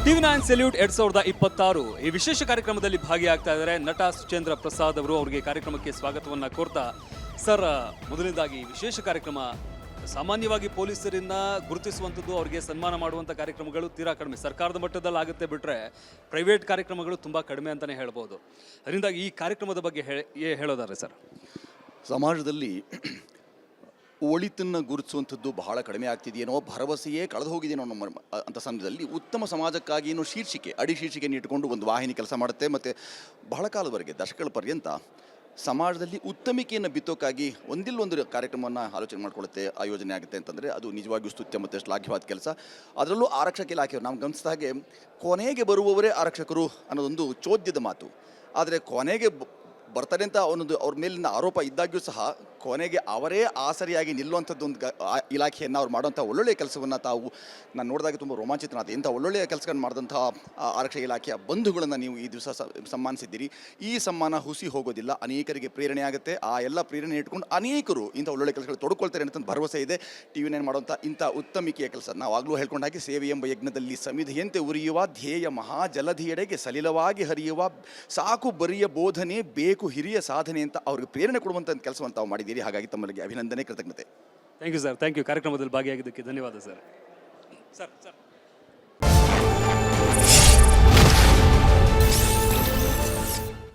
ಟಿವಿ9 salute 2026 ಈ ವಿಶೇಷ ಕಾರ್ಯಕ್ರಮದಲ್ಲಿ ಭಾಗಿಯಾಗ್ತಾ ಇದ್ದಾರೆ ನಟ ಸುಚೇಂದ್ರ ಪ್ರಸಾದ್ ಅವರು. ಅವರಿಗೆ ಕಾರ್ಯಕ್ರಮಕ್ಕೆ ಸ್ವಾಗತವನ್ನ ಕೋರ್ತಾ, ಸರ್ ಮೊದಲನೇದಾಗಿ ವಿಶೇಷ ಕಾರ್ಯಕ್ರಮ ಸಾಮಾನ್ಯವಾಗಿ ಪೊಲೀಸರನ್ನ ಗುರುತಿಸುವಂಥದ್ದು, ಅವರಿಗೆ ಸನ್ಮಾನ ಮಾಡುವಂಥ ಕಾರ್ಯಕ್ರಮಗಳು ತೀರಾ ಕಡಿಮೆ, ಸರ್ಕಾರದ ಮಟ್ಟದಲ್ಲಿ ಆಗುತ್ತೆ ಬಿಟ್ಟರೆ ಪ್ರೈವೇಟ್ ಕಾರ್ಯಕ್ರಮಗಳು ತುಂಬ ಕಡಿಮೆ ಅಂತಲೇ ಹೇಳ್ಬೋದು. ಅದರಿಂದಾಗಿ ಈ ಕಾರ್ಯಕ್ರಮದ ಬಗ್ಗೆ ಹೇಳೋದಾರೆ ಸರ್. ಸಮಾಜದಲ್ಲಿ ಒಳಿತನ್ನು ಗುರುತಿಸುವಂಥದ್ದು ಬಹಳ ಕಡಿಮೆ ಆಗ್ತಿದೆಯೇನೋ, ಭರವಸೆಯೇ ಕಳೆದು ಹೋಗಿದೆಯೇನೋ ನಮ್ಮ ಅಂಥ ಸಮಯದಲ್ಲಿ ಉತ್ತಮ ಸಮಾಜಕ್ಕಾಗಿ ಏನೋ ಶೀರ್ಷಿಕೆ, ಅಡಿ ಶೀರ್ಷಿಕೆಯನ್ನು ಇಟ್ಟುಕೊಂಡು ಒಂದು ವಾಹಿನಿ ಕೆಲಸ ಮಾಡುತ್ತೆ. ಮತ್ತು ಬಹಳ ಕಾಲದವರೆಗೆ ದಶಕಗಳ ಪರ್ಯಂತ ಸಮಾಜದಲ್ಲಿ ಉತ್ತಮಿಕೆಯನ್ನು ಬಿತ್ತೋಕ್ಕಾಗಿ ಒಂದಿಲ್ಲೊಂದು ಕಾರ್ಯಕ್ರಮವನ್ನು ಆಲೋಚನೆ ಮಾಡ್ಕೊಳ್ಳುತ್ತೆ, ಆಯೋಜನೆ ಆಗುತ್ತೆ ಅಂತಂದರೆ ಅದು ನಿಜವಾಗಿಯೂ ಸ್ತುತ್ಯ ಮತ್ತು ಶ್ಲಾಘ್ಯವಾದ ಕೆಲಸ. ಅದರಲ್ಲೂ ಆರಕ್ಷಕ ಇಲಾಖೆಯವರು ನಾವು ಗಮನಿಸಿದ ಹಾಗೆ ಕೊನೆಗೆ ಬರುವವರೇ ಆರಕ್ಷಕರು ಅನ್ನೋದೊಂದು ಚೋದ್ಯದ ಮಾತು. ಆದರೆ ಕೊನೆಗೆ ಬರ್ತಾರೆ ಅಂತ ಅವನೊಂದು ಅವ್ರ ಮೇಲಿನ ಆರೋಪ ಇದ್ದಾಗ್ಯೂ ಸಹ ಕೊನೆಗೆ ಅವರೇ ಆಸರಿಯಾಗಿ ನಿಲ್ಲುವಂಥದ್ದೊಂದು ಇಲಾಖೆಯನ್ನು ಅವ್ರು ಮಾಡುವಂಥ ಒಳ್ಳೊಳ್ಳೆಯ ಕೆಲಸವನ್ನು ತಾವು ನಾನು ನೋಡಿದಾಗ ತುಂಬ ರೋಮಾಂಚಿತನಾದ. ಇಂಥ ಒಳ್ಳೊಳ್ಳೆಯ ಕೆಲಸಗಳನ್ನು ಮಾಡಿದಂಥ ಆರಕ್ಷಕ ಇಲಾಖೆಯ ಬಂಧುಗಳನ್ನು ನೀವು ಈ ದಿವಸ ಸನ್ಮಾನಿಸಿದ್ದೀರಿ. ಈ ಸನ್ಮಾನ ಹುಸಿ ಹೋಗೋದಿಲ್ಲ, ಅನೇಕರಿಗೆ ಪ್ರೇರಣೆ ಆಗುತ್ತೆ. ಆ ಎಲ್ಲ ಪ್ರೇರಣೆ ಇಟ್ಕೊಂಡು ಅನೇಕರು ಇಂಥ ಒಳ್ಳೊಳ್ಳೆ ಕೆಲಸಗಳು ತೊಡ್ಕೊಳ್ತಾರೆ ಅಂತ ಭರವಸೆ ಇದೆ. ಟಿವಿ9 ಮಾಡುವಂಥ ಇಂಥ ಉತ್ತಮಿಕೆಯ ಕೆಲಸ ನಾವು ಆಗಲೂ ಹೇಳ್ಕೊಂಡಾಗಿ ಸೇವೆ ಎಂಬ ಯಜ್ಞದಲ್ಲಿ ಸಮಿಧಿಯಂತೆ ಉರಿಯುವ ಧ್ಯೇಯ ಮಹಾಜಲಧಿಯೆಡೆಗೆ ಸಲಿಲವಾಗಿ ಹರಿಯುವ ಸಾಕು ಬರಿಯ ಬೋಧನೆ ಬೇಕು ಹಿರಿಯ ಸಾಧನೆ ಅಂತ ಅವ್ರಿಗೆ ಪ್ರೇರಣೆ ಕೊಡುವಂಥ ಕೆಲಸವನ್ನು ತಾವು ಮಾಡಿದ್ದೀರಿ. ಹಾಗಾಗಿ ತಮ್ಮಲ್ಲಿ ಅಭಿನಂದನೆ, ಕೃತಜ್ಞತೆ. Thank you sir, thank you. ಕಾರ್ಯಕ್ರಮದಲ್ಲಿ ಭಾಗಿಯಾಗಿದ್ದಕ್ಕೆ ಧನ್ಯವಾದ ಸರ್. ಸರ್